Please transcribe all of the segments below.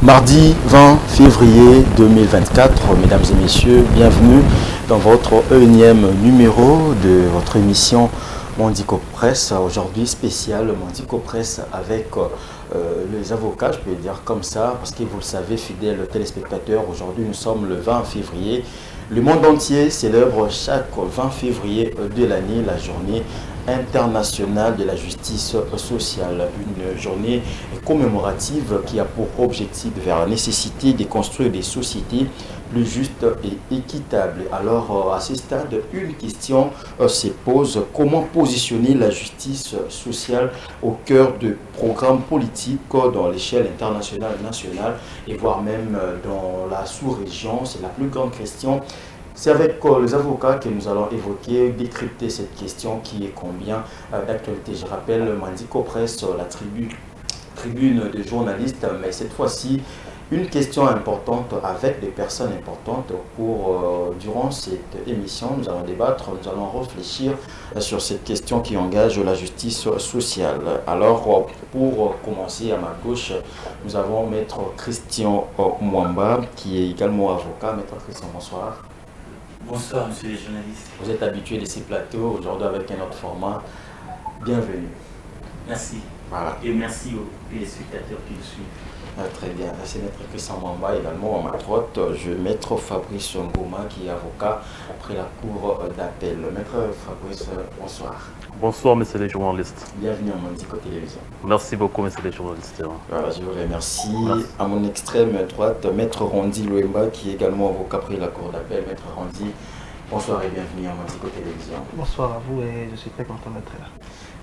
Mardi 20 février 2024, mesdames et messieurs, bienvenue dans votre énième numéro de votre émission Mondico Presse. Aujourd'hui spécial Mondico Presse avec les avocats, je peux dire comme ça, parce que vous le savez, fidèles téléspectateurs, aujourd'hui nous sommes le 20 février. Le monde entier célèbre chaque 20 février de l'année la journée internationale de la justice sociale, une journée commémorative qui a pour objectif vers la nécessité de construire des sociétés plus justes et équitables. Alors à ce stade, une question se pose: comment positionner la justice sociale au cœur de programmes politiques dans l'échelle internationale, nationale et voire même dans la sous-région? C'est la plus grande question. C'est avec les avocats que nous allons évoquer, décrypter cette question qui est combien d'actualité. Je rappelle Mondico Presse, la tribune de journalistes, mais cette fois-ci, une question importante avec des personnes importantes. Durant cette émission, nous allons débattre, nous allons réfléchir sur cette question qui engage la justice sociale. Alors, pour commencer, à ma gauche, nous avons Maître Christian Mwamba, qui est également avocat. Maître Christian, bonsoir. Bonsoir, monsieur les journalistes. Vous êtes habitué de ces plateaux, aujourd'hui avec un autre format. Bienvenue. Merci. Voilà. Et merci aux téléspectateurs qui nous suivent. Très bien. C'est Maître Christian Mwamba, également à ma droite. Je vais Maître Fabrice Ngoma, qui est avocat après la cour d'appel. Maître Fabrice, bonsoir. Bonsoir, messieurs les journalistes. Bienvenue à Mondico Télévision. Merci beaucoup, messieurs les journalistes. Voilà, je vous remercie. Merci. À mon extrême droite, Maître Rondi Louemba, qui est également avocat après la cour d'appel. Maître Rondi, bonsoir et bienvenue à Mondico Télévision. Bonsoir à vous et je suis très content d'être là.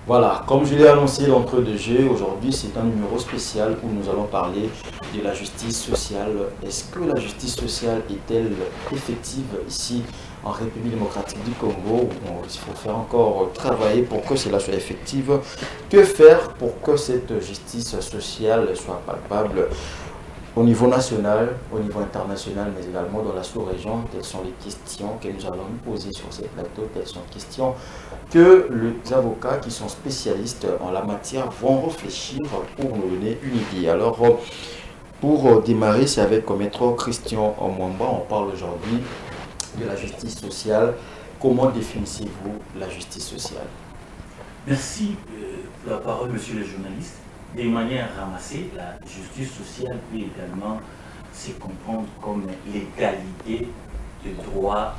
Voilà, comme je l'ai annoncé d'entrée de jeu, aujourd'hui c'est un numéro spécial où nous allons parler de la justice sociale. Est-ce que la justice sociale est-elle effective ici en République démocratique du Congo? Il faut faire encore travailler pour que cela soit effectif. Que faire pour que cette justice sociale soit palpable au niveau national, au niveau international, mais également dans la sous-région? Telles sont les questions que nous allons nous poser sur ces plateaux. Telles sont les questions que les avocats qui sont spécialistes en la matière vont réfléchir pour nous donner une idée. Alors, pour démarrer, c'est avec Maître Christian Mwamba. On parle aujourd'hui de la justice sociale. Comment définissez-vous la justice sociale? Merci pour la parole, monsieur le journaliste. De manière ramassée, la justice sociale peut également se comprendre comme l'égalité de droits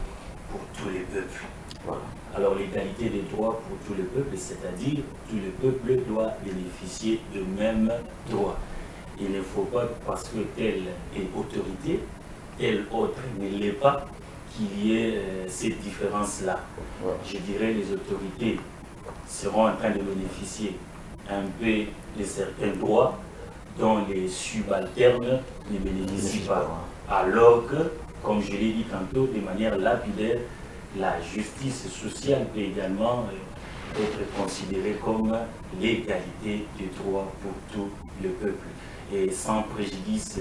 pour tous les peuples. Voilà. Alors l'égalité des droits pour tous les peuples, c'est-à-dire tout le peuple doit bénéficier de mêmes droits. Il ne faut pas, parce que telle est autorité, telle autre ne l'est pas, qu'il y ait cette différence-là. Voilà. Je dirais les autorités seront en train de bénéficier un peu de certains droits dont les subalternes ne bénéficient pas. Alors que, comme je l'ai dit tantôt, de manière lapidaire, la justice sociale peut également être considérée comme l'égalité des droits pour tout le peuple et sans préjudice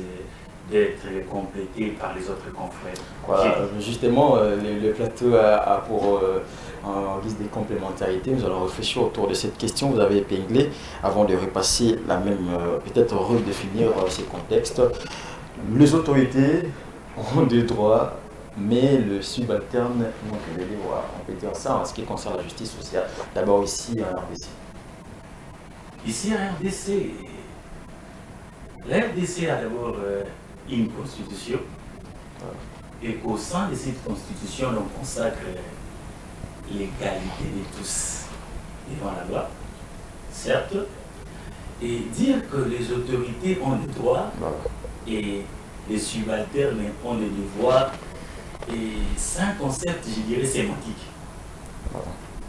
d'être complété par les autres confrères. Voilà, justement, le plateau a pour, en guise de complémentarité, nous allons réfléchir autour de cette question. Vous avez épinglé, avant de repasser la même, peut-être redéfinir ces contextes. Les autorités ont des droits, mais le subalterne manque de devoirs. On peut dire ça en ce qui concerne la justice sociale. D'abord ici à RDC. Ici à RDC, la RDC a d'abord une constitution et qu'au sein de cette constitution, on consacre l'égalité de tous devant la loi, certes, et dire que les autorités ont des droits et les subalternes ont des devoirs, et c'est un concept, je dirais, sémantique.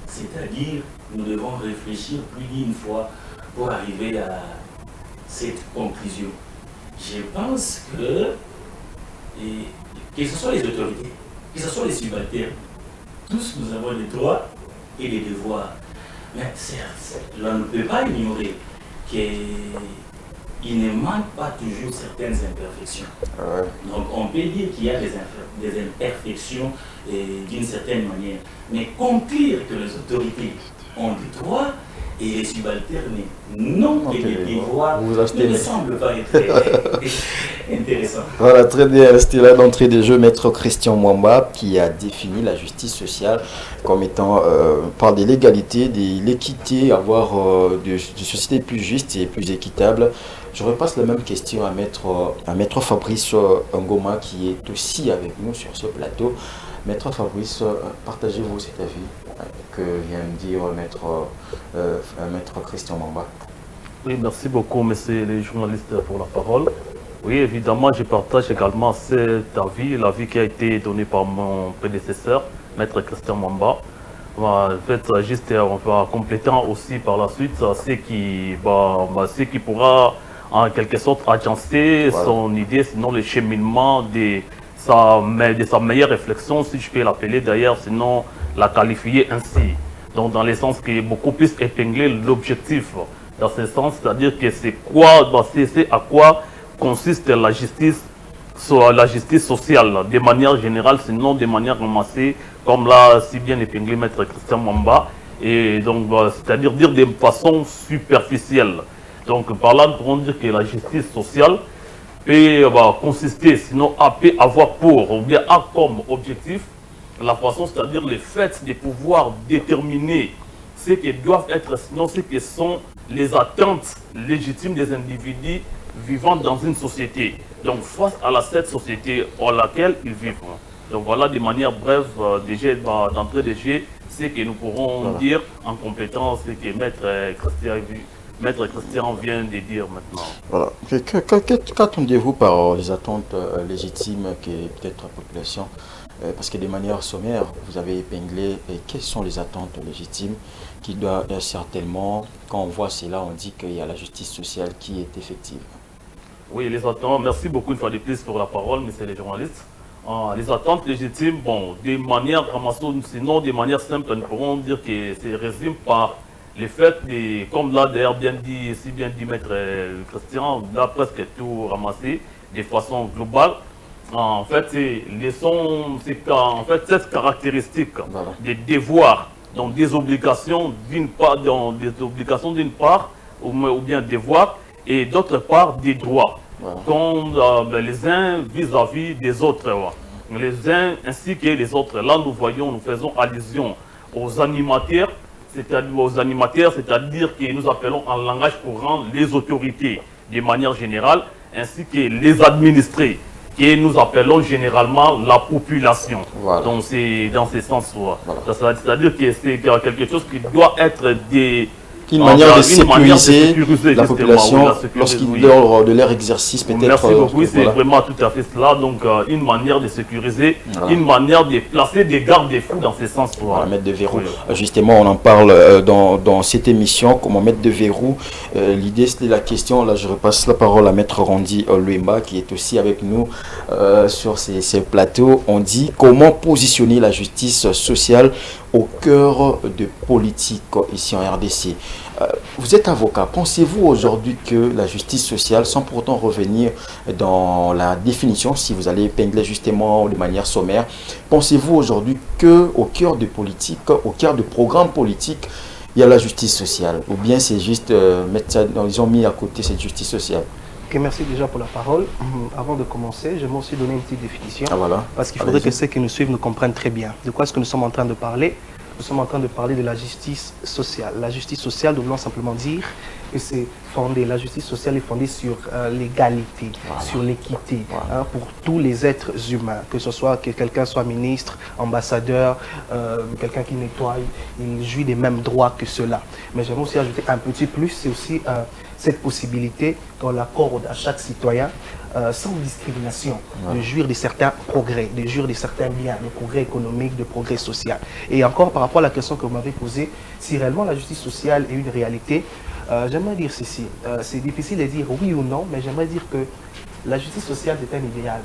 C'est-à-dire, nous devons réfléchir plus d'une fois pour arriver à cette conclusion. Je pense que ce soit les autorités, que ce soit les subalternes, tous nous avons des droits et des devoirs. Mais certes, l'on ne peut pas ignorer qu'il ne manque pas toujours certaines imperfections. Donc on peut dire qu'il y a des imperfections d'une certaine manière. Mais conclure que les autorités ont des droits et les subalternes non, et les devoirs ne me semblent pas être intéressant. Voilà, très bien. C'était là d'entrée des jeux Maître Christian Mwamba qui a défini la justice sociale comme étant par de l'égalité, de l'équité, avoir des sociétés plus justes et plus équitables. Je repasse la même question à Maître Fabrice Ngoma qui est aussi avec nous sur ce plateau. Maître Fabrice, partagez-vous cet avis que vient de dire Maître Christian Mwamba. Oui, merci beaucoup, messieurs les journalistes, pour la parole. Oui, évidemment, je partage également cet avis, l'avis qui a été donné par mon prédécesseur, Maître Christian Mwamba. En fait, juste on va complétant aussi par la suite ce qui pourra en quelque sorte agencer son idée, sinon le cheminement de sa meilleure réflexion, si je peux l'appeler d'ailleurs, sinon la qualifier ainsi. Donc dans le sens que beaucoup plus épingler l'objectif. Dans ce sens, c'est-à-dire que c'est à quoi consiste la justice sociale, de manière générale, sinon de manière ramassée, comme l'a si bien épinglé Maître Christian Mwamba, et donc c'est-à-dire dire de façon superficielle. Donc par là, nous pourrons dire que la justice sociale peut consister, sinon peut avoir pour, ou bien a comme objectif, la façon, c'est-à-dire le fait de pouvoir déterminer ce qui doivent être, sinon ce qui sont les attentes légitimes des individus vivant dans une société. Donc face à cette société dans laquelle ils vivent. Donc voilà de manière brève, d'entrée de jeu, ce que nous pourrons dire en complétant ce que Maître Christian vient de dire maintenant. Voilà. Qu'attendez-vous par les attentes légitimes que peut-être la population parce que de manière sommaire, vous avez épinglé quelles sont les attentes légitimes qui doivent certainement, quand on voit cela, on dit qu'il y a la justice sociale qui est effective. Oui, les attentes, merci beaucoup une fois de plus pour la parole, messieurs les journalistes. Les attentes légitimes, bon, de manière sinon de manière simple, nous pourrons dire que c'est résumé par le fait de, comme là d'ailleurs si bien dit Maître Christian, là presque tout ramassé de façon globale. En fait, cette caractéristique des devoirs, donc des obligations d'une part, ou bien devoirs, et d'autre part des droits, comme les uns vis-à-vis des autres, les uns ainsi que les autres. Là, nous faisons allusion aux animateurs, c'est-à-dire que nous appelons en langage courant les autorités de manière générale, ainsi que les administrés, que nous appelons généralement la population. Donc c'est dans ce sens-là. C'est-à-dire que c'est quelque chose qui doit être une manière de sécuriser la population lors de leur exercice peut-être. Merci beaucoup, c'est vraiment tout à fait cela. Donc une manière de sécuriser, une manière de placer des garde-fous dans ce sens-là. Mettre de verrou. Justement, on en parle dans cette émission, comment mettre de verrou. L'idée, c'est la question, là je repasse la parole à Maître Randy Luemba qui est aussi avec nous sur ces plateaux. On dit comment positionner la justice sociale au cœur de politique ici en RDC. Vous êtes avocat. Pensez-vous aujourd'hui que la justice sociale, sans pourtant revenir dans la définition, si vous allez épingler justement de manière sommaire, pensez-vous aujourd'hui qu'au cœur de politique, au cœur de programme politique, il y a la justice sociale? Ou bien c'est juste, ils ont mis à côté cette justice sociale? Ok, merci déjà pour la parole. Avant de commencer, j'aimerais aussi donner une petite définition. Voilà. Parce qu'il faudrait que ceux qui nous suivent nous comprennent très bien. De quoi est-ce que nous sommes en train de parler? Nous sommes en train de parler de la justice sociale. La justice sociale, nous voulons simplement dire que c'est fondé, la justice sociale est fondée sur l'égalité, sur l'équité, pour tous les êtres humains, que ce soit que quelqu'un soit ministre, ambassadeur, quelqu'un qui nettoie, il jouit des mêmes droits que ceux-là. Mais j'aimerais aussi ajouter un petit plus, c'est aussi cette possibilité qu'on l'accorde à chaque citoyen sans discrimination, de jouir de certains progrès, de jouir de certains biens, de progrès économiques, de progrès social. Et encore par rapport à la question que vous m'avez posée, si réellement la justice sociale est une réalité, j'aimerais dire ceci. C'est difficile de dire oui ou non, mais j'aimerais dire que la justice sociale c'est un idéal.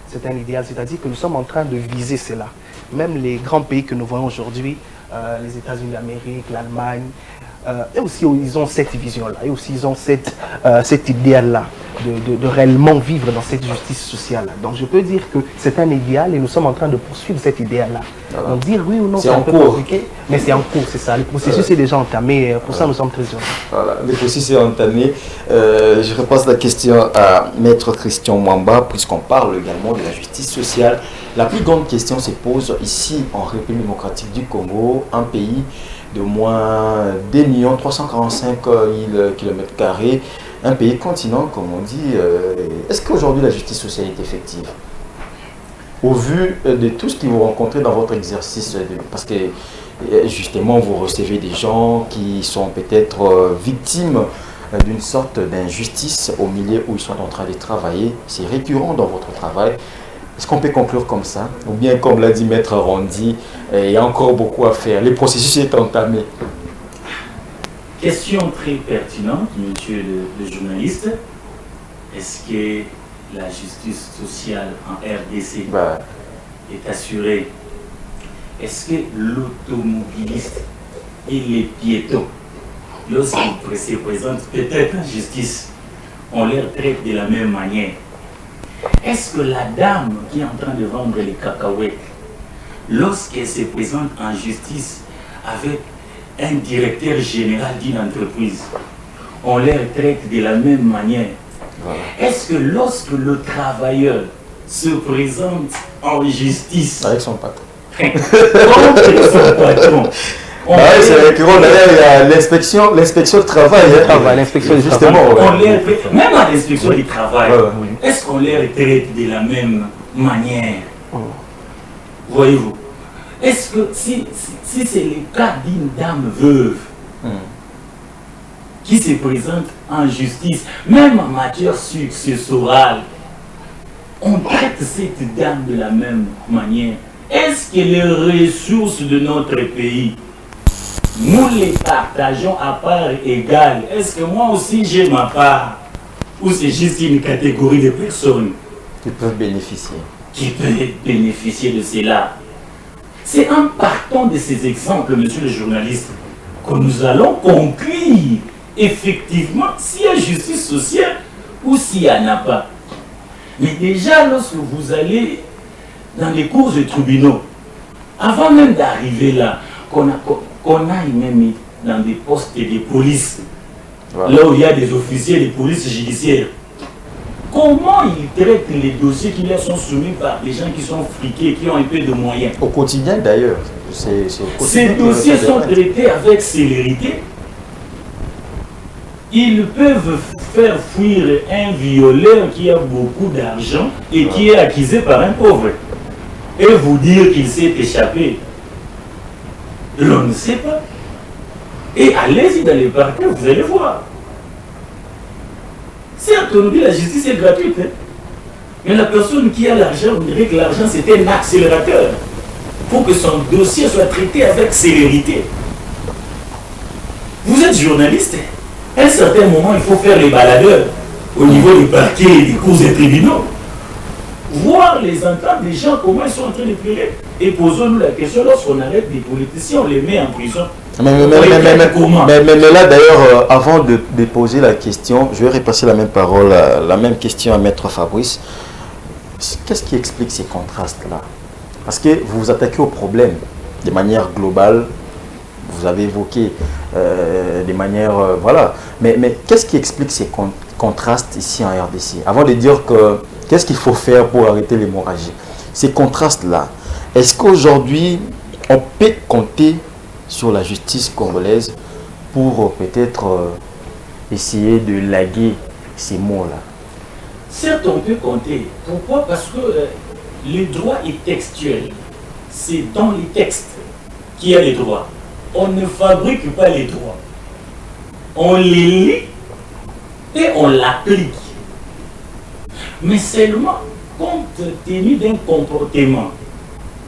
C'est un idéal, c'est-à-dire que nous sommes en train de viser cela. Même les grands pays que nous voyons aujourd'hui, les États-Unis d'Amérique, l'Allemagne, eux aussi ils ont cette vision-là, eux aussi ils ont cet idéal-là de réellement vivre dans cette justice sociale. Donc je peux dire que c'est un idéal et nous sommes en train de poursuivre cet idéal-là. Voilà. Donc dire oui ou non, C'est un en peu cours. compliqué, mais c'est en cours, c'est ça. Le processus est déjà entamé et pour ça nous sommes très heureux. Voilà, le processus est entamé. Je repasse la question à Maître Christian Mwamba, puisqu'on parle également de la justice sociale. La plus grande question se pose ici en République démocratique du Congo, un pays de moins 2 345 000 km², un pays continent, comme on dit. Est-ce qu'aujourd'hui la justice sociale est effective? Au vu de tout ce que vous rencontrez dans votre exercice, parce que justement vous recevez des gens qui sont peut-être victimes d'une sorte d'injustice au milieu où ils sont en train de travailler, c'est récurrent dans votre travail. Est-ce qu'on peut conclure comme ça? Ou bien, comme l'a dit Maître Rondi, il y a encore beaucoup à faire. Le processus est entamé. Question très pertinente, monsieur le journaliste. Est-ce que la justice sociale en RDC est assurée? Est-ce que l'automobiliste et les piétons, lorsqu'ils se présentent peut-être en justice, on les traite de la même manière? Est-ce que la dame qui est en train de vendre les cacahuètes, lorsqu'elle se présente en justice avec un directeur général d'une entreprise, on les traite de la même manière? Voilà. Est-ce que lorsque le travailleur se présente en justice avec son patron, contre son patron, c'est récurrent. D'ailleurs, il y a l'inspection du travail. L'inspection du justement. travail. Même à l'inspection du travail, est-ce qu'on les traite de la même manière? Voyez-vous? Est-ce que si c'est le cas d'une dame veuve qui se présente en justice, même en matière successorale, on traite cette dame de la même manière? Est-ce que les ressources de notre pays, nous les partageons à part égale? Est-ce que moi aussi j'ai ma part? Ou c'est juste une catégorie de personnes qui peuvent bénéficier? Qui peuvent bénéficier de cela? C'est en partant de ces exemples, monsieur le journaliste, que nous allons conclure effectivement s'il y a justice sociale ou s'il n'y en a pas. Mais déjà, lorsque vous allez dans les cours de tribunaux, avant même d'arriver là, qu'on aille même dans des postes de police, là où il y a des officiers de police judiciaire, comment ils traitent les dossiers qui leur sont soumis par les gens qui sont friqués, qui ont un peu de moyens? Au quotidien d'ailleurs. Ces dossiers sont traités avec célérité. Ils peuvent faire fuir un violeur qui a beaucoup d'argent et qui est accusé par un pauvre. Et vous dire qu'il s'est échappé. L'on ne sait pas. Et allez-y dans les parquets, vous allez voir. Certes, on nous dit que la justice est gratuite. Mais la personne qui a l'argent, on dirait que l'argent c'est un accélérateur. Pour que son dossier soit traité avec célérité. Vous êtes journaliste. À un certain moment, il faut faire les baladeurs au niveau du parquet et des cours et tribunaux. Voir les entendre des gens, comment ils sont en train de plaider. Et posons-nous la question, lorsqu'on arrête des politiciens, on les met en prison. Mais là d'ailleurs, avant de poser la question, je vais repasser la même parole, la même question à Maître Fabrice. Qu'est-ce qui explique ces contrastes-là? Parce que vous vous attaquez au problème de manière globale, vous avez évoqué de manière... voilà. Mais qu'est-ce qui explique ces contrastes ici en RDC? Avant de dire que qu'est-ce qu'il faut faire pour arrêter l'hémorragie? Ces contrastes-là, est-ce qu'aujourd'hui, on peut compter sur la justice congolaise pour peut-être essayer de laguer ces mots-là? Certes, on peut compter. Pourquoi? Parce que le droit est textuel. C'est dans les textes qu'il y a les droits. On ne fabrique pas les droits. On les lit et on l'applique. Mais seulement compte tenu d'un comportement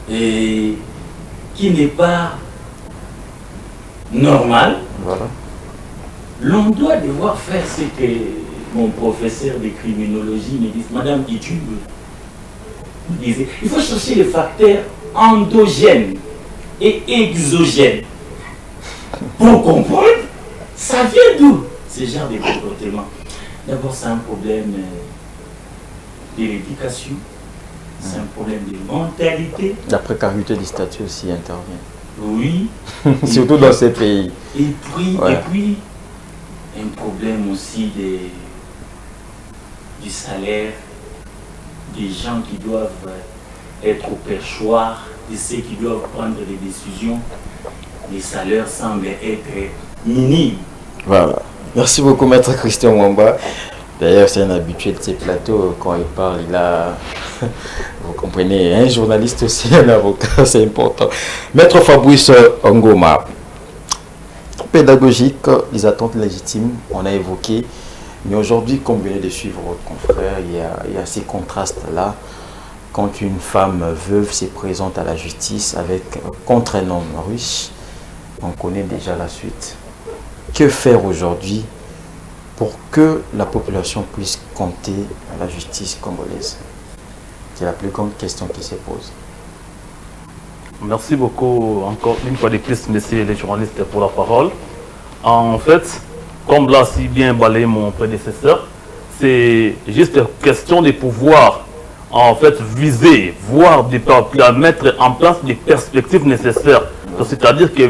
qui n'est pas normal, l'on doit devoir faire ce que mon professeur de criminologie me dit, Madame Itube me disait, il faut chercher les facteurs endogènes et exogènes pour comprendre ça vient d'où ce genre de comportement. D'abord, c'est un problème de l'éducation, c'est un problème de mentalité. La précarité du statut aussi intervient. Oui. Surtout dans ces pays. Et puis, un problème aussi du salaire, des gens qui doivent être au perchoir, de ceux qui doivent prendre les décisions. Les salaires semblent être minimes. Voilà. Merci beaucoup, Maître Christian Mwamba. D'ailleurs, c'est un habitué de ces plateaux. Quand il parle, il a... Vous comprenez, un journaliste aussi, un avocat, c'est important. Maître Fabrice Ngoma, pédagogique, les attentes légitimes, on a évoqué. Mais aujourd'hui, comme vous venez de suivre votre confrère, il y a ces contrastes-là. Quand une femme veuve se présente à la justice contre un homme riche, on connaît déjà la suite. Que faire aujourd'hui pour que la population puisse compter à la justice congolaise? C'est la plus grande question qui se pose. Merci beaucoup encore une fois de plus, messieurs les journalistes, pour la parole. En fait, comme l'a si bien balayé mon prédécesseur, c'est juste question de pouvoir en fait viser, voir, mettre en place des perspectives nécessaires. C'est-à-dire que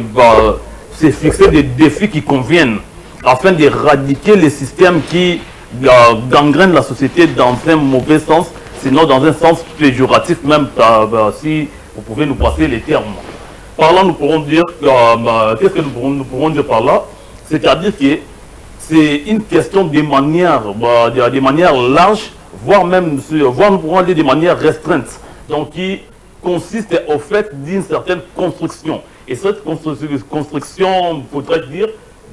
c'est fixer des défis qui conviennent afin d'éradiquer les systèmes qui gangrènent la société dans un mauvais sens, sinon dans un sens péjoratif même, si vous pouvez nous passer les termes. Par là, nous pourrons dire, qu'est-ce que nous pourrons dire par là? C'est-à-dire que c'est une question de manière large, voire nous pourrons dire de manière restreinte, donc qui consiste au fait d'une certaine construction. Et cette construction, faudrait dire,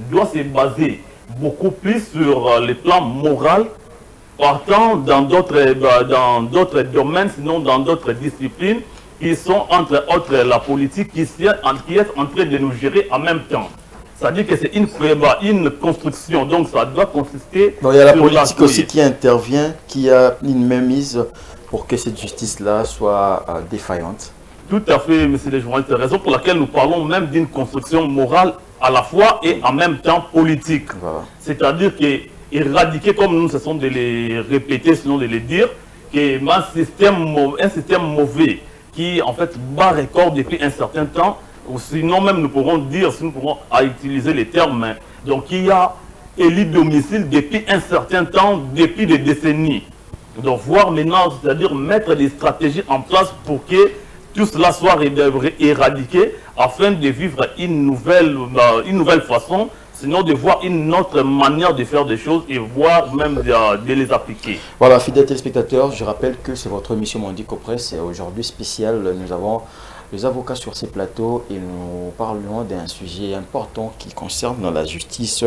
doit se baser beaucoup plus sur les plans moraux, partant dans d'autres domaines, sinon dans d'autres disciplines, qui sont entre autres la politique qui est en train de nous gérer en même temps. C'est-à-dire que c'est une construction, donc ça doit consister... Donc il y a la politique aussi qui intervient, qui a une mainmise pour que cette justice-là soit défaillante. Tout à fait, monsieur le journaliste, c'est la raison pour laquelle nous parlons même d'une construction morale à la fois et en même temps politique. Voilà. C'est-à-dire qu'éradiquer, comme nous cessons de les répéter, sinon de les dire, qu'un système mauvais qui en fait bat record depuis un certain temps, ou sinon même nous pourrons dire, si nous pourrons utiliser les termes, donc il y a élu domicile depuis un certain temps, depuis des décennies. Donc voir maintenant, c'est-à-dire mettre des stratégies en place pour que tout cela soit éradiqué afin de vivre une nouvelle façon, sinon de voir une autre manière de faire des choses et voir même de les appliquer. Voilà, fidèles téléspectateurs, je rappelle que c'est votre émission Mondico Presse et aujourd'hui spécial, nous avons les avocats sur ces plateaux et nous parlons d'un sujet important qui concerne la justice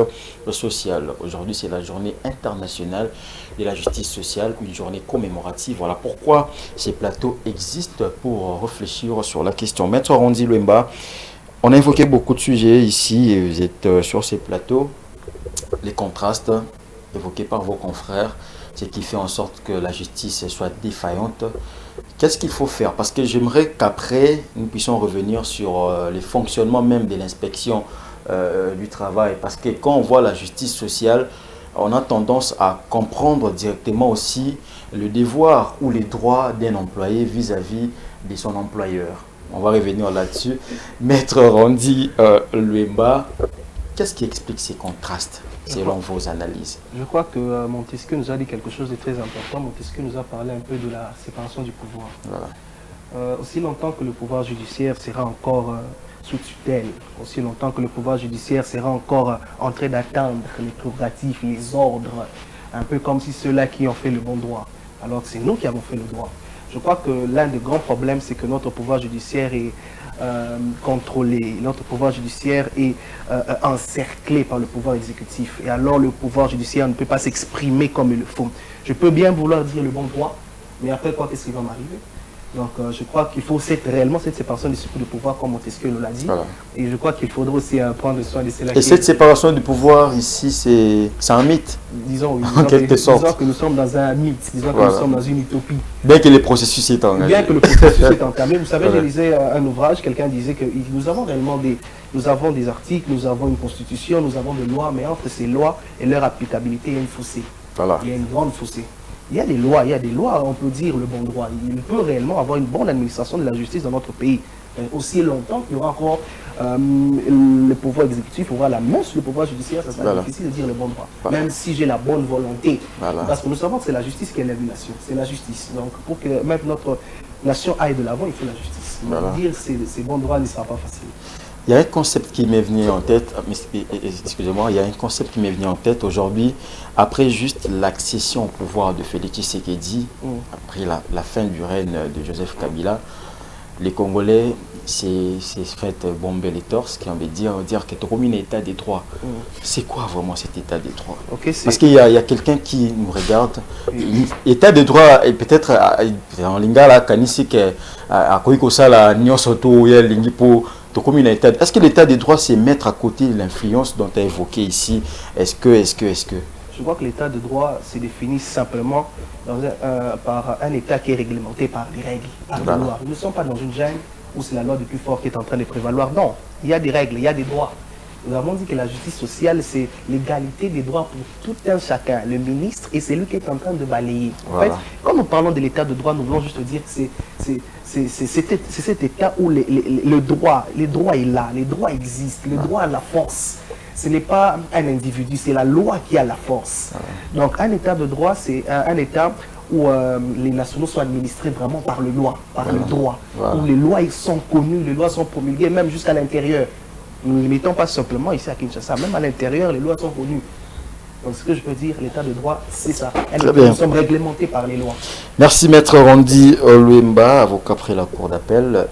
sociale. Aujourd'hui, c'est la journée internationale de la justice sociale, une journée commémorative. Voilà pourquoi ces plateaux existent, pour réfléchir sur la question. Maître Rondi Luemba, on a évoqué beaucoup de sujets ici et vous êtes sur ces plateaux. Les contrastes évoqués par vos confrères, ce qui fait en sorte que la justice soit défaillante. Qu'est-ce qu'il faut faire? Parce que j'aimerais qu'après, nous puissions revenir sur les fonctionnements même de l'inspection du travail. Parce que quand on voit la justice sociale, on a tendance à comprendre directement aussi le devoir ou les droits d'un employé vis-à-vis de son employeur. On va revenir là-dessus. Maître Rondi Luemba, qu'est-ce qui explique ces contrastes selon vos analyses? Je crois que Montesquieu nous a dit quelque chose de très important. Montesquieu nous a parlé un peu de la séparation du pouvoir. Voilà. Aussi longtemps que le pouvoir judiciaire sera encore sous tutelle, aussi longtemps que le pouvoir judiciaire sera encore en train d'attendre les prérogatives, les ordres, un peu comme si ceux-là qui ont fait le bon droit, alors que c'est nous qui avons fait le droit. Je crois que l'un des grands problèmes, c'est que notre pouvoir judiciaire est contrôlé, notre pouvoir judiciaire est encerclé par le pouvoir exécutif. Et alors le pouvoir judiciaire ne peut pas s'exprimer comme il le faut. Je peux bien vouloir dire le bon droit, mais après quoi, qu'est-ce qui va m'arriver? Donc je crois qu'il faut réellement cette séparation du circuit de pouvoir, comme Montesquieu nous l'a dit. Voilà. Et je crois qu'il faudra aussi prendre soin de cela. Et cette séparation du pouvoir ici, c'est un mythe? Disons, oui, en quelque sorte. Disons que nous sommes dans un mythe, disons que nous sommes dans une utopie. Bien que le processus est engagé. Bien que le processus est entamé. Vous savez, je lisais un ouvrage, quelqu'un disait que nous avons réellement nous avons des articles, nous avons une constitution, nous avons des lois, mais entre ces lois et leur applicabilité, il y a une fossé. Voilà. Il y a une grande fossé. Il y a des lois, on peut dire le bon droit. Il peut réellement avoir une bonne administration de la justice dans notre pays. Aussi longtemps qu'il y aura encore le pouvoir exécutif, aura la main sur le pouvoir judiciaire, ça sera difficile de dire le bon droit. Même si j'ai la bonne volonté. Parce que nous savons que c'est la justice qui élève une nation. C'est la justice. Donc pour que même notre nation aille de l'avant, il faut la justice. Donc, dire ces bons droits ne sera pas facile. Il y a un concept qui m'est venu en tête, excusez-moi, il y a un concept qui m'est venu en tête aujourd'hui, après juste l'accession au pouvoir de Félix Tshisekedi, après la fin du règne de Joseph Kabila, les Congolais s'est fait bomber les torses, qui ont envie de dire que tu as un état des droits. C'est quoi vraiment cet état des droits? Parce qu'il y a quelqu'un qui nous regarde. État des droits, et peut-être en lingala, kanisi que à Koikosala, Nyosoto, Lingipo. Est-ce que l'état des droits, c'est mettre à côté l'influence dont tu as évoqué ici? Est-ce que Je crois que l'état de droit se définit simplement par un état qui est réglementé par des règles, par des lois. Nous ne sommes pas dans une jungle où c'est la loi du plus fort qui est en train de prévaloir. Non, il y a des règles, il y a des droits. Nous avons dit que la justice sociale, c'est l'égalité des droits pour tout un chacun. Le ministre et c'est lui qui est en train de balayer. En fait, quand nous parlons de l'état de droit, nous voulons juste dire que c'est cet état où le droit est là, les droits existent, le droit a la force. Ce n'est pas un individu, c'est la loi qui a la force. Donc un état de droit, c'est un état où les nationaux sont administrés vraiment par le loi, par le droit. Où les lois ils sont connues, les lois sont promulguées, même jusqu'à l'intérieur. Nous ne limitons pas simplement ici à Kinshasa, même à l'intérieur, les lois sont connues. Donc ce que je peux dire, l'état de droit, c'est ça. Nous sommes réglementés par les lois. Merci Maître Randy Oluemba, avocat après la cour d'appel.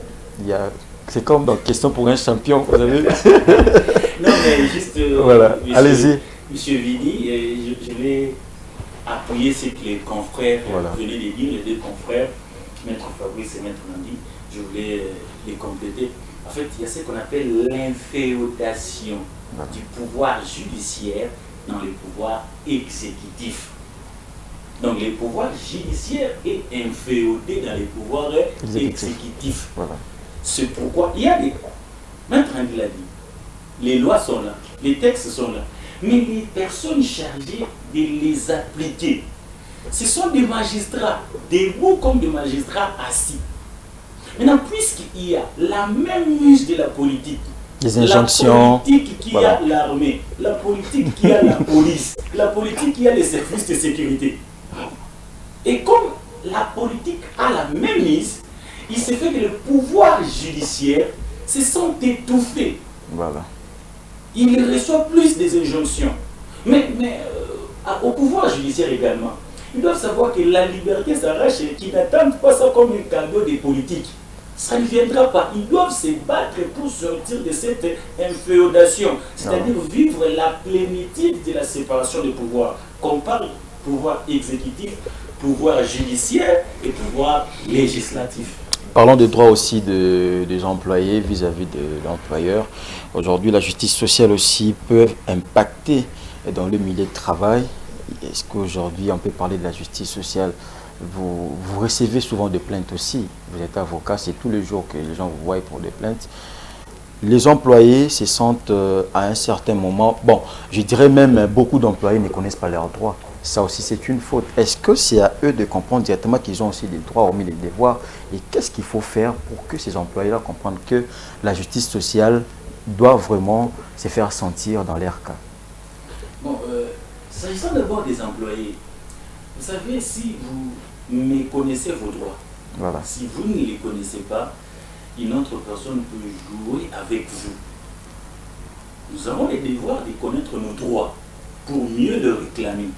C'est comme dans Question pour un champion, vous avez vu? Non mais juste, voilà, allez-y. Monsieur Vidi, je vais appuyer ce que les confrères venaient de dire, les deux confrères, Maître Fabrice et Maître Randy, je voulais les compléter. En fait, il y a ce qu'on appelle l'inféodation du pouvoir judiciaire dans le pouvoir exécutif. Donc, le pouvoir judiciaire est inféodé dans le pouvoir exécutif. C'est pourquoi il y a des... Maître Randy l'a dit, les lois sont là, les textes sont là, mais les personnes chargées de les appliquer, ce sont des magistrats, debout comme des magistrats assis. Maintenant, puisqu'il y a la même use de la politique, les injonctions, la politique qui a l'armée, la politique qui a la police, la politique qui a les services de sécurité, et comme la politique a la même mise, il se fait que le pouvoir judiciaire se sent étouffé. Il reçoit plus des injonctions. Mais au pouvoir judiciaire également, ils doivent savoir que la liberté s'arrache et qu'ils n'attendent pas ça comme un cadeau des politiques. Ça ne viendra pas. Ils doivent se battre pour sortir de cette inféodation, c'est-à-dire vivre la plénitude de la séparation des pouvoirs. Qu'on parle pouvoir exécutif, pouvoir judiciaire et pouvoir législatif. Parlons des droits aussi des employés vis-à-vis de l'employeur. Aujourd'hui, la justice sociale aussi peut impacter dans le milieu de travail. Est-ce qu'aujourd'hui, on peut parler de la justice sociale? Vous recevez souvent des plaintes aussi. Vous êtes avocat, c'est tous les jours que les gens vous voient pour des plaintes. Les employés se sentent à un certain moment... Bon, je dirais même beaucoup d'employés ne connaissent pas leurs droits. Ça aussi, c'est une faute. Est-ce que c'est à eux de comprendre directement qu'ils ont aussi des droits, hormis les devoirs? Et qu'est-ce qu'il faut faire pour que ces employés-là comprennent que la justice sociale doit vraiment se faire sentir dans leur cas? Bon, s'agissant d'abord des employés, vous savez, si vous méconnaissez vos droits, si vous ne les connaissez pas, une autre personne peut jouer avec vous. Nous avons le devoir de connaître nos droits pour mieux les réclamer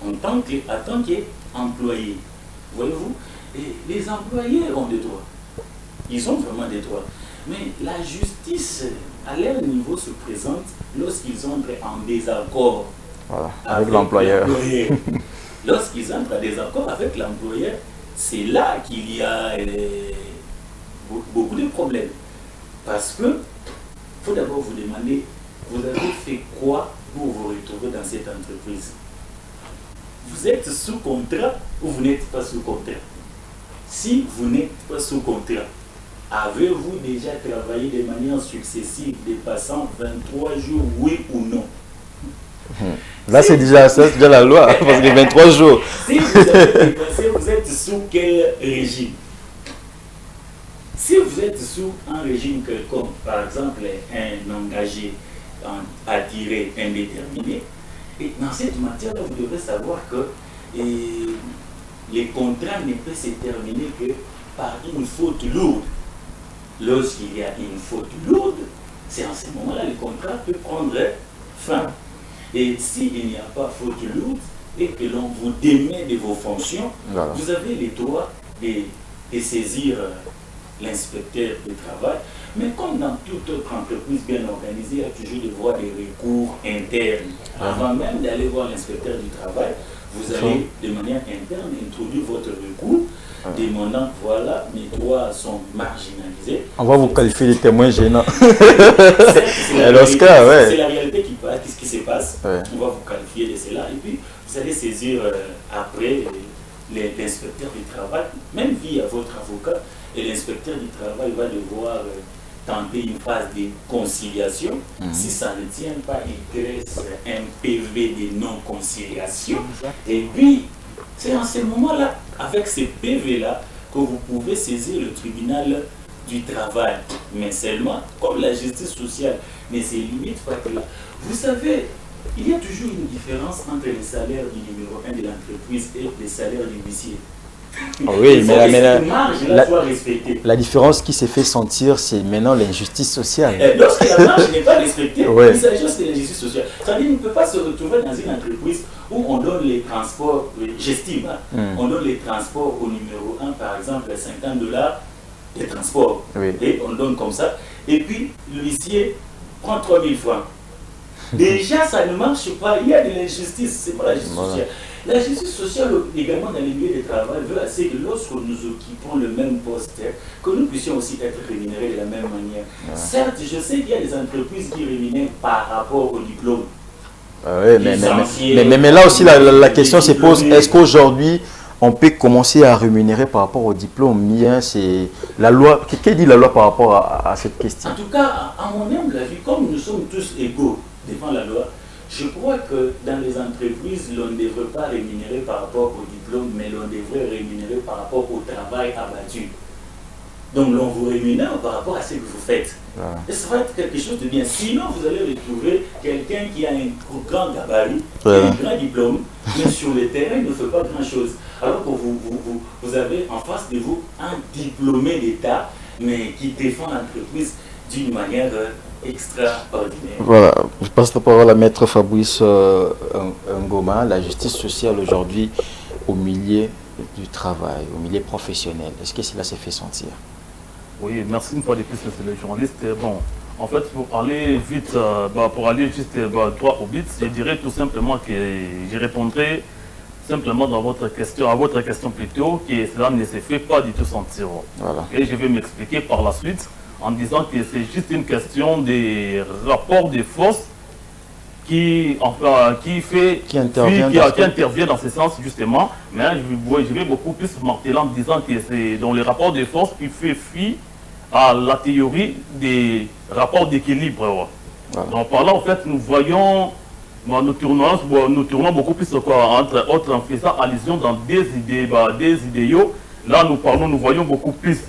en tant qu'employés. Voyez-vous, les employés ont des droits. Ils ont vraiment des droits. Mais la justice, à leur niveau, se présente lorsqu'ils entrent en désaccord avec l'employeur. Lorsqu'ils entrent en désaccord avec l'employeur, c'est là qu'il y a beaucoup de problèmes. Parce que, il faut d'abord vous demander, vous avez fait quoi pour vous retrouver dans cette entreprise? Vous êtes sous contrat ou vous n'êtes pas sous contrat? Si vous n'êtes pas sous contrat, avez-vous déjà travaillé de manière successive dépassant 23 jours, oui ou non? Là, c'est déjà la loi, parce que 23 jours. Si vous avez dépassé, vous êtes sous quel régime? Si vous êtes sous un régime quelconque, par exemple un engagé à durée indéterminée, et dans cette matière-là, vous devez savoir que les contrats ne peuvent se terminer que par une faute lourde. Lorsqu'il y a une faute lourde, c'est en ce moment-là que le contrat peut prendre fin. Et s'il n'y a pas faute lourde et que l'on vous démet de vos fonctions, voilà, vous avez le droit de saisir l'inspecteur du travail. Mais comme dans toute autre entreprise bien organisée, il y a toujours des voies de recours internes. Avant même d'aller voir l'inspecteur du travail, vous allez de manière interne introduire votre recours, demandant, voilà, mes droits sont marginalisés. On va vous qualifier de témoins gênants. C'est la réalité qui se passe. Ouais. On va vous qualifier de cela. Et puis, vous allez saisir après l'inspecteur du travail, même via votre avocat, et l'inspecteur du travail va devoir tenter une phase de conciliation. Si ça ne tient pas, il dresse un PV de non-conciliation. Et puis, c'est en ce moment-là, avec ces PV-là, que vous pouvez saisir le tribunal du travail. Mais seulement, comme la justice sociale ne se limite pas que là. Vous savez, il y a toujours une différence entre les salaires du numéro 1 de l'entreprise et les salaires du huissier. Oh oui, mais la différence qui s'est fait sentir, c'est maintenant l'injustice sociale. Lorsque la marge n'est pas respectée, il s'agit juste de l'injustice sociale. C'est-à-dire qu'on ne peut pas se retrouver dans une entreprise où on donne les transports, j'estime, on donne les transports au numéro 1, par exemple, $50 de transport. Oui. Et on donne comme ça. Et puis, l'huissier prend 3 000 francs. Déjà, ça ne marche pas. Il y a de l'injustice. C'est pas la justice sociale. La justice sociale, également dans les milieux de travail, veut assez que lorsque nous occupons le même poste, que nous puissions aussi être rémunérés de la même manière. Certes, je sais qu'il y a des entreprises qui rémunèrent par rapport au diplôme. Oui, mais là aussi, la question se pose, est-ce qu'aujourd'hui, on peut commencer à rémunérer par rapport au diplôme? Bien, c'est la loi. Que dit la loi par rapport à cette question? En tout cas, à mon humble avis, comme nous sommes tous égaux devant la loi, je crois que dans les entreprises, l'on ne devrait pas rémunérer par rapport au diplôme, mais l'on devrait rémunérer par rapport au travail abattu. Donc l'on vous rémunère par rapport à ce que vous faites. Et ça va être quelque chose de bien. Sinon, vous allez retrouver quelqu'un qui a un grand gabarit, un grand diplôme, mais sur le terrain, il ne fait pas grand-chose. Alors que vous avez en face de vous un diplômé d'État, mais qui défend l'entreprise d'une manière extraordinaire. Voilà, je passe la parole à Maître Fabrice Ngoma. La justice sociale aujourd'hui au milieu du travail, au milieu professionnel, est-ce que cela s'est fait sentir? Oui, merci une fois de plus, monsieur le journaliste. Bon, en fait, pour aller vite, pour aller juste droit au but, je dirais tout simplement que je répondrai simplement dans votre question, à votre question plutôt, que cela ne se fait pas du tout sentir. Voilà. Et je vais m'expliquer par la suite en disant que c'est juste une question des rapports de force qui intervient dans ce sens justement, mais je vais beaucoup plus marteler en disant que c'est dans les rapports de force qui fait fi à la théorie des rapports d'équilibre. Voilà. En parlant, en fait, nous voyons, nous tournons beaucoup plus entre autres en faisant allusion dans des idéaux. Là, nous voyons beaucoup plus.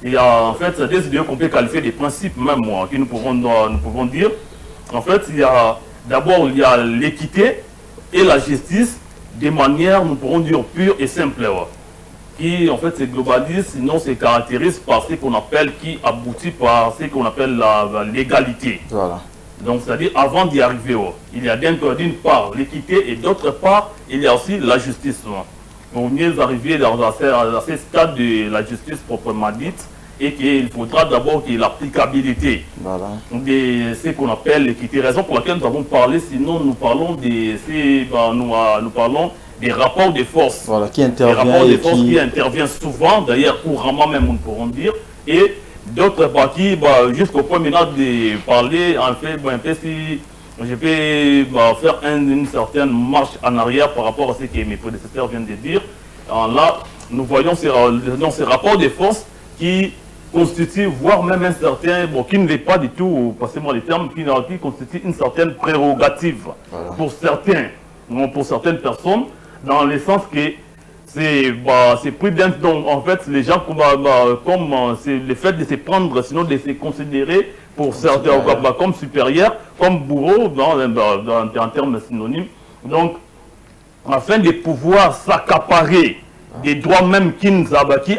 Il y a en fait des idéaux qu'on peut qualifier des principes même, que nous pouvons dire. En fait, d'abord, il y a l'équité et la justice de manière, nous pourrons dire, pure et simple, qui en fait se globalise, sinon se caractérise par ce qu'on appelle, qui aboutit par ce qu'on appelle l'égalité. Voilà. Donc, c'est-à-dire, avant d'y arriver, il y a d'une part l'équité et d'autre part, il y a aussi la justice. Pour mieux arriver dans ce stade de la justice proprement dite, et qu'il faudra d'abord qu'il y ait l'applicabilité de ce qu'on appelle l'équité. Raison pour laquelle nous avons parlé, sinon nous parlons nous parlons des rapports de force. Voilà, qui intervient. Des rapports de force qui interviennent souvent, d'ailleurs couramment même, nous pourrons dire, et d'autres parties, jusqu'au point maintenant de parler, en fait, si je vais faire une certaine marche en arrière par rapport à ce que mes prédécesseurs viennent de dire. Là, nous voyons ces rapports de force qui constitue, voire même un certain, bon, qui ne l'est pas du tout, passez-moi les termes, qui constitue une certaine prérogative pour certains, pour certaines personnes, dans le sens que c'est pris d'un, donc en fait les gens comme c'est le fait de se prendre, sinon de se considérer pour certains comme supérieurs, comme bourreau en termes synonymes, donc afin de pouvoir s'accaparer des droits même qui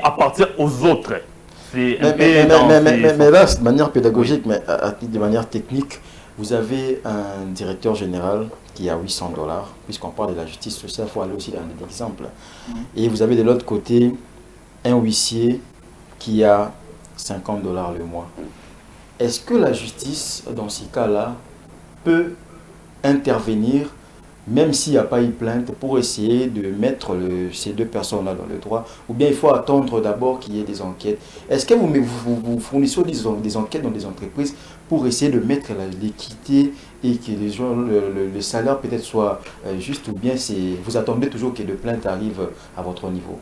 appartiennent aux autres. Mais là, de manière pédagogique, mais de manière technique, vous avez un directeur général qui a $800, puisqu'on parle de la justice sociale, il faut aller aussi dans l'exemple. Et vous avez de l'autre côté un huissier qui a $50 le mois. Est-ce que la justice, dans ces cas-là, peut intervenir, même s'il n'y a pas eu plainte, pour essayer de mettre ces deux personnes-là dans le droit, ou bien il faut attendre d'abord qu'il y ait des enquêtes? Est-ce que vous fournissez des enquêtes dans des entreprises pour essayer de mettre l'équité et que les gens, le salaire peut-être soit juste, ou bien vous attendez toujours que les plaintes arrivent à votre niveau?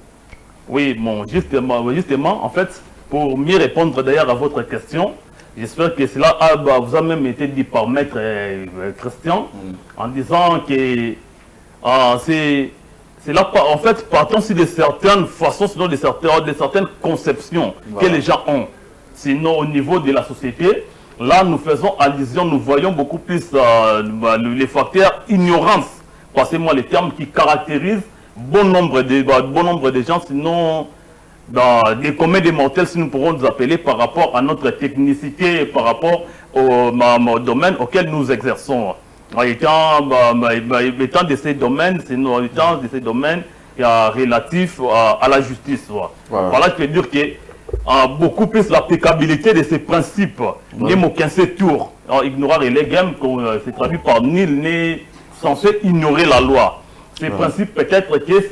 Oui, bon, justement, en fait, pour mieux répondre d'ailleurs à votre question, j'espère que cela vous a même été dit par Maître Christian, en disant que c'est là, en fait, partant sur de certaines façons, sinon de certaines conceptions que les gens ont. Sinon, au niveau de la société, là, nous faisons allusion, nous voyons beaucoup plus les facteurs ignorance, passez-moi les termes, qui caractérisent bon nombre de gens, sinon dans des communs des mortels, si nous pourrons nous appeler, par rapport à notre technicité, par rapport au domaine auquel nous exerçons. Étant de ces domaines, relatifs à la justice. Voilà, je veux dire que beaucoup plus l'applicabilité de ces principes, n'est aucun tour, ignorer les gammes, c'est traduit par nul n'est censé ignorer la loi. Ces principes, peut-être que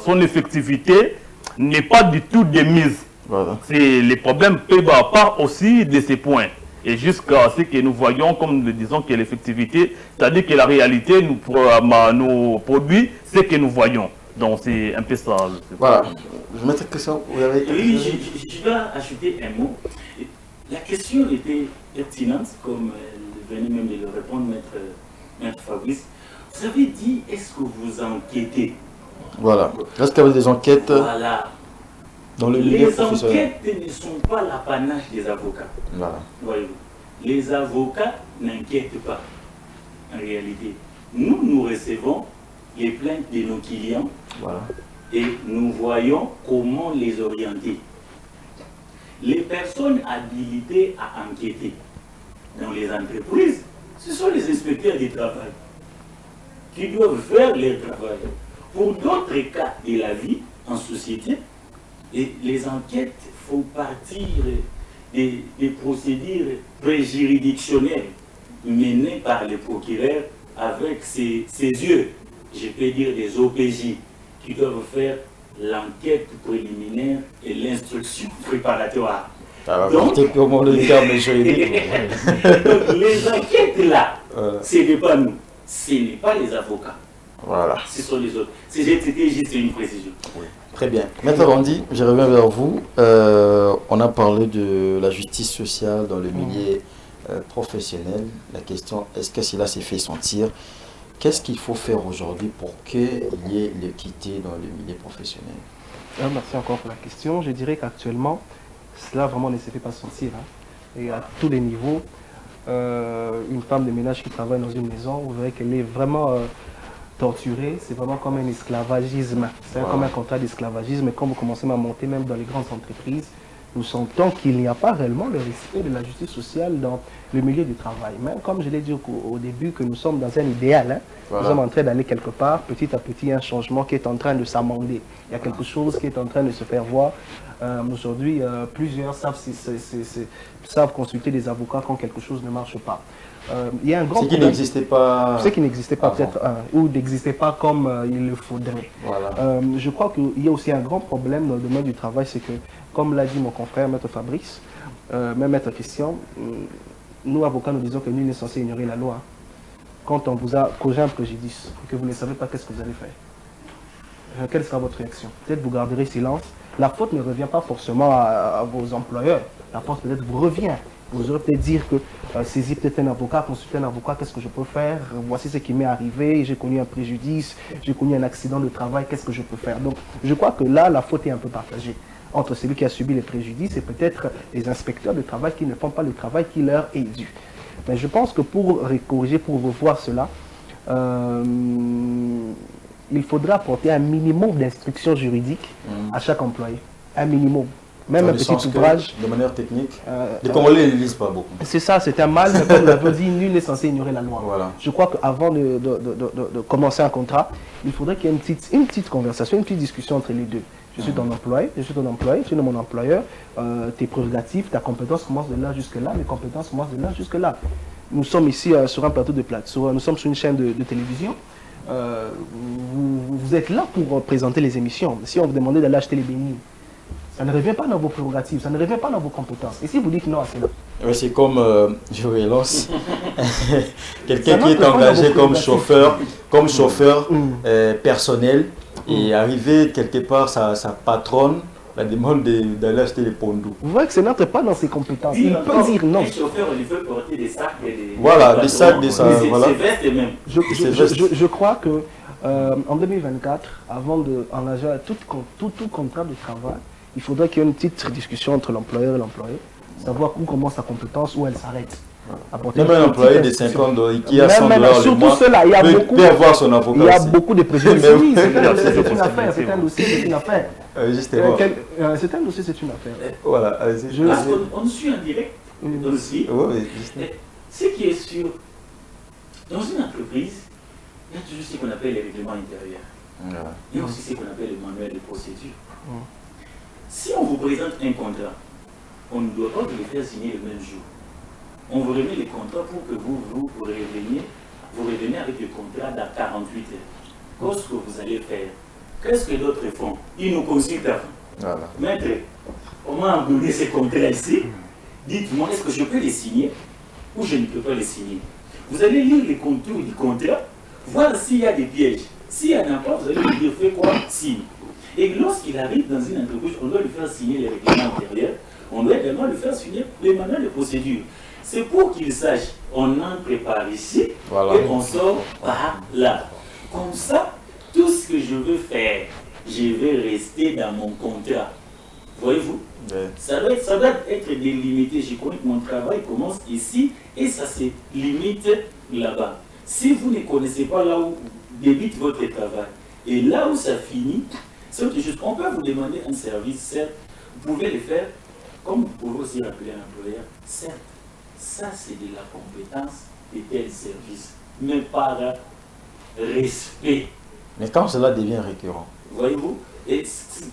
son effectivité n'est pas du tout démise. Les problèmes peuvent part aussi de ces points. Et jusqu'à ce que nous voyons, comme nous disons, que l'effectivité, c'est-à-dire que la réalité nous produit ce que nous voyons. Donc c'est un peu ça. Voilà. Je mettrai que ça. Oui, je dois ajouter un mot. La question était pertinente, comme venait même de le répondre Maître Fabrice. Vous avez dit, est-ce que vous enquêtez? Voilà. Est-ce qu'il y a des enquêtes dans le milieu professionnel? Les enquêtes ne sont pas l'apanage des avocats. Voilà. Voyez-vous. Les avocats n'enquêtent pas. En réalité, nous recevons les plaintes de nos clients et nous voyons comment les orienter. Les personnes habilitées à enquêter dans les entreprises, ce sont les inspecteurs du travail qui doivent faire leur travail. Pour d'autres cas de la vie en société, et les enquêtes font partir des procédures préjuridictionnelles menées par les procureurs avec ses yeux, je peux dire des OPJ, qui doivent faire l'enquête préliminaire et l'instruction préparatoire. Donc, les enquêtes là, ce n'est pas nous, ce n'est pas les avocats. Voilà. Ce sont les autres. C'était juste une précision. Oui. Très bien. Maître Randy, je reviens vers vous. On a parlé de la justice sociale dans le milieu professionnel. La question, est-ce que cela s'est fait sentir? Qu'est-ce qu'il faut faire aujourd'hui pour qu'il y ait l'équité dans le milieu professionnel? Merci encore pour la question. Je dirais qu'actuellement, cela vraiment ne se fait pas sentir. Et à tous les niveaux, une femme de ménage qui travaille dans une maison, vous verrez qu'elle est vraiment torturée. C'est vraiment comme un esclavagisme. C'est comme un contrat d'esclavagisme. Et quand vous commencez à monter même dans les grandes entreprises, nous sentons qu'il n'y a pas réellement le respect de la justice sociale dans le milieu du travail. Même comme je l'ai dit au début, que nous sommes dans un idéal. Nous sommes en train d'aller quelque part. Petit à petit, il y a un changement qui est en train de s'amender. Il y a quelque chose qui est en train de se faire voir. Aujourd'hui, plusieurs savent consulter des avocats quand quelque chose ne marche pas. Il y a un grand problème. Ce qui n'existait pas peut-être, ou n'existait pas comme il le faudrait. Voilà. Je crois qu'il y a aussi un grand problème dans le domaine du travail, c'est que, comme l'a dit mon confrère, Maître Fabrice, même Maître Christian, nous, avocats, nous disons que nul n'est censé ignorer la loi. Quand on vous a causé un préjudice et que vous ne savez pas qu'est-ce que vous allez faire. quelle sera votre réaction? Peut-être vous garderez silence. La faute ne revient pas forcément à vos employeurs. La faute peut-être vous revient. Vous aurez peut-être dire que saisis peut-être un avocat, consulter un avocat, qu'est-ce que je peux faire? Voici ce qui m'est arrivé, j'ai connu un préjudice, j'ai connu un accident de travail, qu'est-ce que je peux faire? Donc je crois que là, la faute est un peu partagée entre celui qui a subi les préjudices et peut-être les inspecteurs de travail qui ne font pas le travail qui leur est dû. Mais je pense que pour corriger, pour revoir cela, il faudra apporter un minimum d'instruction juridique à chaque employé. Un minimum. Même un petit ouvrage. De manière technique, les Congolais ne lisent pas beaucoup. C'est ça, c'est un mal, mais comme l'avons dit, nul n'est censé ignorer la loi. Voilà. Je crois qu'avant de commencer un contrat, il faudrait qu'il y ait une petite conversation, une petite discussion entre les deux. Je suis ton employé, je suis ton employé, tu es mon employeur, tes prérogatives, ta compétence commence de là jusque-là, mes compétences commencent de là jusque-là. Nous sommes ici sur un plateau de plateau, nous sommes sur une chaîne de télévision. Vous êtes là pour présenter les émissions. Si on vous demandait d'aller acheter les bénis, ça ne revient pas dans vos prérogatives, ça ne revient pas dans vos compétences. Et si vous dites non à cela? Oui, c'est comme, je relance, quelqu'un qui est engagé comme chauffeur personnel et arrivé quelque part, sa patronne la demande d'aller acheter les pondous. Vous voyez que ça n'entre pas dans ses compétences. Il peut dire non. Les chauffeurs, il peut porter des sacs et des... Voilà, des sacs, des sacs, voilà. C'est vestes même. Je crois que en 2024, avant d'engager tout contrat de travail, il faudrait qu'il y ait une petite discussion entre l'employeur et l'employé, savoir où commence sa compétence, où elle s'arrête. Même un employé de 50 $ qui a 100 $ le mois peut avoir son avocat. Il y a beaucoup de préjudices. Oui, c'est une affaire, c'est un dossier, c'est une affaire. Justement. C'est un dossier, c'est une affaire. Voilà. On suit en direct aussi. Ce qui est sûr, dans une entreprise, il y a toujours ce qu'on appelle les règlements intérieurs. Il y a aussi ce qu'on appelle le manuel de procédure. Si on vous présente un contrat, on ne doit pas vous le faire signer le même jour. On vous remet les contrats pour que vous reveniez avec le contrat dans 48 heures. Qu'est-ce que vous allez faire? Qu'est-ce que d'autres font? Ils nous consultent avant. Voilà. Maître, on m'a donné ces contrats ici. Dites-moi, est-ce que je peux les signer ou je ne peux pas les signer? Vous allez lire les contours du contrat, voir s'il y a des pièges. S'il y en a pas, vous allez lui dire, fais quoi? Signe. Et lorsqu'il arrive dans une entreprise, on doit lui faire signer les règlements intérieurs, on doit également lui faire signer les manuels de procédure. C'est pour qu'il sache, on entre par ici et on sort par là. Comme ça, tout ce que je veux faire, je vais rester dans mon contrat. Voyez-vous? Ça doit être délimité. Je connais que mon travail commence ici et ça se limite là-bas. Si vous ne connaissez pas là où débute votre travail et là où ça finit, c'est autre chose. On peut vous demander un service, certes, vous pouvez le faire, comme vous pouvez aussi rappeler un employeur, certes, ça c'est de la compétence de tel service, mais par respect. Mais quand cela devient récurrent, voyez-vous, et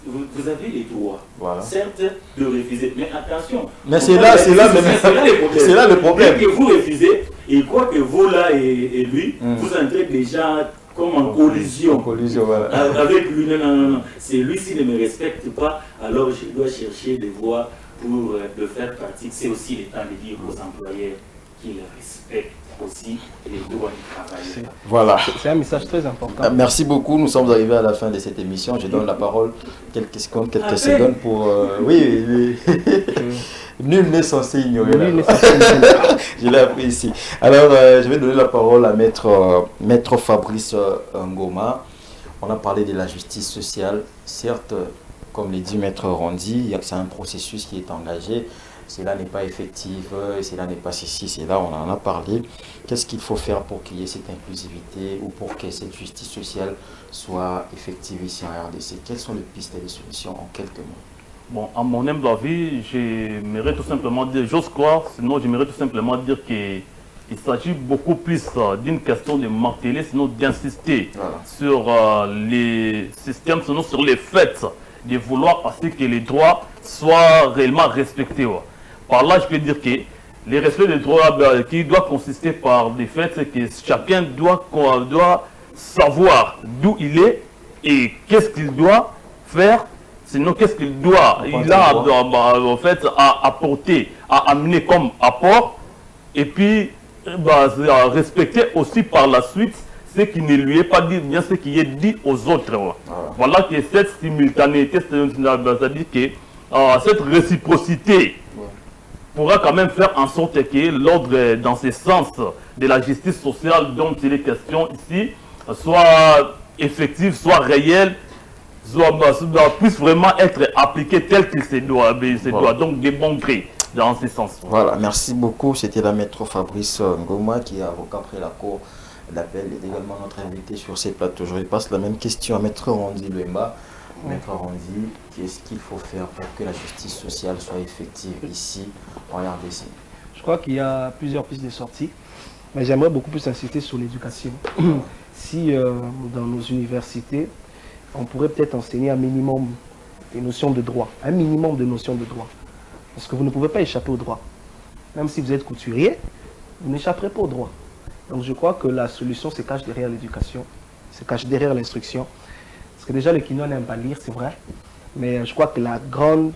vous avez les droits, certes, de refuser, mais attention. Mais c'est là le problème. Dès que vous refusez, il croit que vous là et lui, vous entrez déjà comme en collision. Voilà. Avec lui, non. C'est lui s'il ne me respecte pas, alors je dois chercher des voies pour le faire pratique. C'est aussi le temps de dire aux employeurs qu'ils respectent aussi les droits du travail. Voilà. C'est un message très important. Merci beaucoup. Nous sommes arrivés à la fin de cette émission. Je donne la parole quelques secondes pour... Oui. Nul n'est censé ignorer. Je l'ai appris ici. Alors, je vais donner la parole à Maître Fabrice Ngoma. On a parlé de la justice sociale. Certes, comme l'a dit Maître Rondi, c'est un processus qui est engagé. Cela n'est pas effectif, cela n'est pas ceci, c'est là, on en a parlé. Qu'est-ce qu'il faut faire pour qu'il y ait cette inclusivité ou pour que cette justice sociale soit effective ici en RDC? Quelles sont les pistes et les solutions en quelques mots? Bon, à mon humble avis, j'aimerais tout simplement dire, j'ose croire, sinon j'aimerais tout simplement dire qu'il s'agit beaucoup plus d'une question de marteler, sinon d'insister sur les systèmes, sinon sur les faits, de vouloir assurer que les droits soient réellement respectés. Par là, je peux dire que le respect des droits qui doit consister par des faits, c'est que chacun doit savoir d'où il est et qu'est-ce qu'il doit faire. Sinon, qu'est-ce qu'il doit, il a en fait à apporter, à amener comme apport, et puis respecter aussi par la suite ce qui ne lui est pas dit, bien ce qui est dit aux autres. Voilà que cette simultanéité, c'est-à-dire que cette réciprocité pourra quand même faire en sorte que l'ordre dans ce sens de la justice sociale dont il est question ici soit effective, soit réelle, puisse vraiment être appliqué tel qu'il se doit, donc de bon gré dans ce sens. Voilà, merci beaucoup. C'était la maître Fabrice Ngoma qui est avocat près la cour d'appel et également notre invité sur ces plateaux. Je passe la même question à maître Rondi Louemba. Maître Rondi, qu'est-ce qu'il faut faire pour que la justice sociale soit effective ici en RDC? Je crois qu'il y a plusieurs pistes de sortie, mais j'aimerais beaucoup plus insister sur l'éducation. Si dans nos universités, on pourrait peut-être enseigner un minimum des notions de droit, un minimum de notions de droit. Parce que vous ne pouvez pas échapper au droit. Même si vous êtes couturier, vous n'échapperez pas au droit. Donc je crois que la solution se cache derrière l'éducation, se cache derrière l'instruction. Parce que déjà les Quinois n'aiment pas lire, c'est vrai. Mais je crois que la grande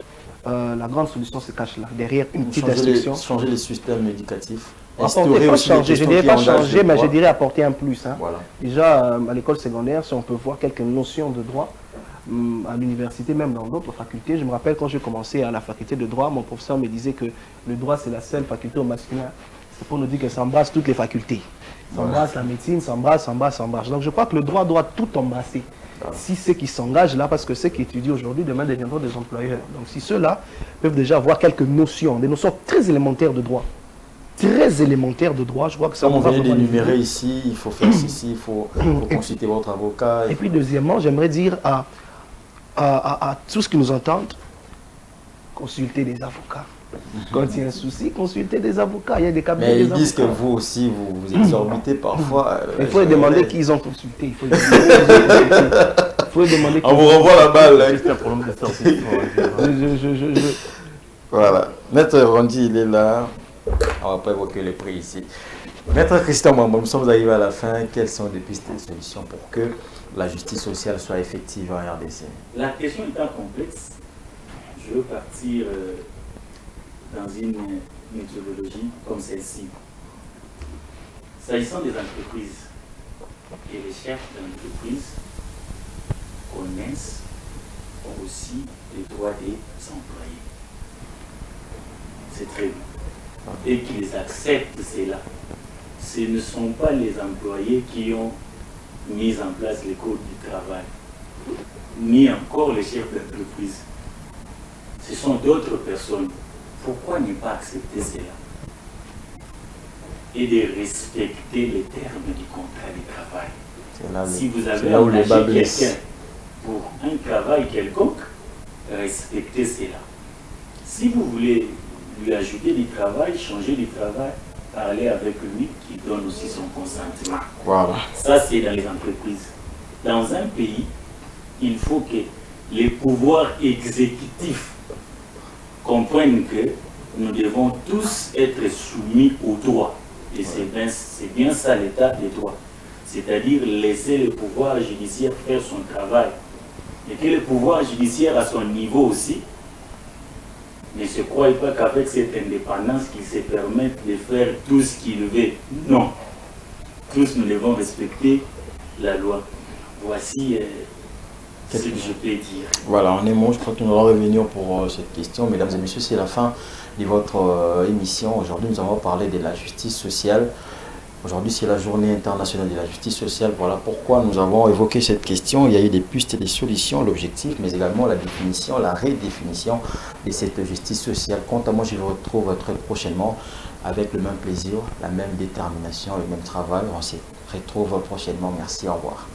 solution se cache là, derrière une petite instruction. Changer les systèmes éducatifs. Apporter, pas changer, je ne dirais pas changer, mais je dirais apporter un plus. Hein. Voilà. Déjà, à l'école secondaire, si on peut voir quelques notions de droit, à l'université, même dans d'autres facultés. Je me rappelle quand j'ai commencé à la faculté de droit, mon professeur me disait que le droit, c'est la seule faculté au masculin. C'est pour nous dire que ça embrasse toutes les facultés. Ça embrasse la médecine, ça embrasse. Donc je crois que le droit doit tout embrasser. Si ceux qui s'engagent là, parce que ceux qui étudient aujourd'hui, demain deviendront des employeurs. Donc si ceux-là peuvent déjà avoir quelques notions, des notions très élémentaires de droit. Très élémentaire de droit, je crois que ça on vient d'énumérer ici, il faut faire ceci, il faut consulter votre avocat. Et puis deuxièmement, j'aimerais dire à tous qui nous entendent, consultez des avocats. Quand il y a un souci, consultez des avocats. Il y a des cabinets. Mais ils disent que vous aussi, vous exorbitez parfois. Il faut demander qu'ils ont consulté. Il faut demander. On vous renvoie la balle. Voilà. Maître Rondi, il est là. On ne va pas évoquer les prix ici. Maître Christian Mwamba, nous sommes arrivés à la fin. Quelles sont les pistes et solutions pour que la justice sociale soit effective en RDC? La question étant complexe, je veux partir dans une méthodologie comme celle-ci. S'agissant des entreprises, et les chefs d'entreprise connaissent aussi les droits des employés. C'est très bien. Et qu'ils acceptent cela. Ce ne sont pas les employés qui ont mis en place les codes du travail, ni encore les chefs d'entreprise. Ce sont d'autres personnes. Pourquoi ne pas accepter cela? Et de respecter les termes du contrat de travail. Si vous avez engagé quelqu'un pour un travail quelconque, respectez cela. Si vous voulez lui ajouter du travail, changer du travail, parler avec lui qui donne aussi son consentement. Voilà. Ça, c'est dans les entreprises. Dans un pays, il faut que les pouvoirs exécutifs comprennent que nous devons tous être soumis au droit. Et c'est bien ça l'état des droits. C'est-à-dire laisser le pouvoir judiciaire faire son travail. Et que le pouvoir judiciaire à son niveau aussi ne se croit pas qu'avec cette indépendance qu'il se permette de faire tout ce qu'il veut. Non. Tous nous devons respecter la loi. Voici ce que je peux dire. Voilà, en un mot, je crois que nous allons revenir pour cette question. Mesdames et messieurs, c'est la fin de votre émission. Aujourd'hui, nous allons parler de la justice sociale. Aujourd'hui, c'est la journée internationale de la justice sociale. Voilà pourquoi nous avons évoqué cette question. Il y a eu des pistes et des solutions, l'objectif, mais également la définition, la redéfinition de cette justice sociale. Quant à moi, je vous retrouve très prochainement avec le même plaisir, la même détermination, le même travail. On se retrouve prochainement. Merci, au revoir.